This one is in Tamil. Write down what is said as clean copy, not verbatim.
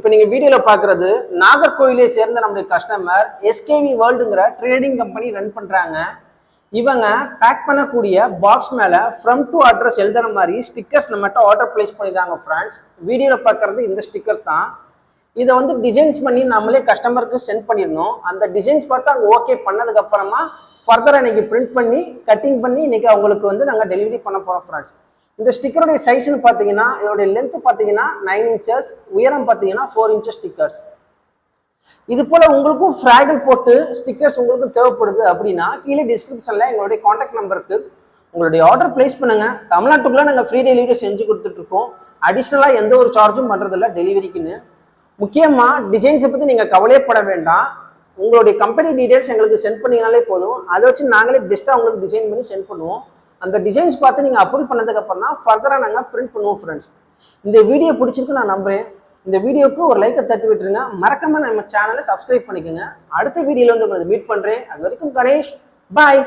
இப்போ நீங்கள் வீடியோவில் பார்க்குறது நாகர்கோவிலை சேர்ந்த நம்முடைய கஸ்டமர் எஸ்கேவி வேர்ல்டுங்கிற ட்ரேடிங் கம்பெனி ரன் பண்ணுறாங்க. இவங்க பேக் பண்ணக்கூடிய பாக்ஸ் மேலே ஃப்ரம் டு அட்ரஸ் எழுதுற மாதிரி ஸ்டிக்கர்ஸ் நம்மகிட்ட ஆர்டர் பிளேஸ் பண்ணியிருக்காங்க ஃப்ரெண்ட்ஸ். வீடியோவில் பார்க்குறது இந்த ஸ்டிக்கர்ஸ் தான். இதை வந்து டிசைன்ஸ் பண்ணி நம்மளே கஸ்டமருக்கு சென்ட் பண்ணிடணும். அந்த டிசைன்ஸ் பார்த்து அவங்க ஓகே பண்ணதுக்கப்புறமா ஃபர்தராக இன்னைக்கு பிரிண்ட் பண்ணி கட்டிங் பண்ணி இன்னைக்கு அவங்களுக்கு வந்து நாங்கள் டெலிவரி பண்ண போகிறோம் ஃப்ரெண்ட்ஸ். இந்த ஸ்டிக்கருடைய சைஸ்ன்னு பார்த்தீங்கன்னா இதோடைய லென்த் பார்த்தீங்கன்னா 9 inches, உயரம் பார்த்தீங்கன்னா 4 inches ஸ்டிக்கர்ஸ். இது போல உங்களுக்கும் ஃப்ராகல் போட்டு ஸ்டிக்கர்ஸ் உங்களுக்கும் தேவைப்படுது அப்படின்னா கீழே டிஸ்கிரிப்ஷனில் எங்களுடைய காண்டாக்ட் நம்பருக்கு உங்களுடைய ஆர்டர் பிளேஸ் பண்ணுங்க. தமிழ்நாட்டுக்குள்ள நாங்கள் ஃப்ரீ டெலிவரி செஞ்சு கொடுத்துட்டு இருக்கோம். அடிஷ்னலாக எந்த ஒரு சார்ஜும் பண்ணுறதில்ல டெலிவரிக்குன்னு. முக்கியமாக டிசைன்ஸை பற்றி நீங்கள் கவலையப்பட வேண்டாம். உங்களுடைய கம்பெனி டீடைல்ஸ் எங்களுக்கு சென்ட் பண்ணிங்கனாலே போதும். அதை வச்சு நாங்களே பெஸ்ட்டாக உங்களுக்கு டிசைன் பண்ணி சென்ட் பண்ணுவோம். அந்த டிசைன்ஸ் பார்த்து நீங்கள் அப்ரூவ் பண்ணதுக்கப்புறம் தான் ஃபர்தராக நாங்கள் பிரிண்ட் பண்ணுவோம் ஃப்ரெண்ட்ஸ். இந்த வீடியோ பிடிச்சிருக்கு நான் நம்புறேன். இந்த வீடியோக்கு ஒரு லைக்கை தட்டி விட்டுருங்க. மறக்காம நம்ம சேனலை சப்ஸ்கிரைப் பண்ணிக்கோங்க. அடுத்த வீடியோவில் வந்து உங்களை மீட் பண்ணுறேன். அது வரைக்கும் கணேஷ், பாய்.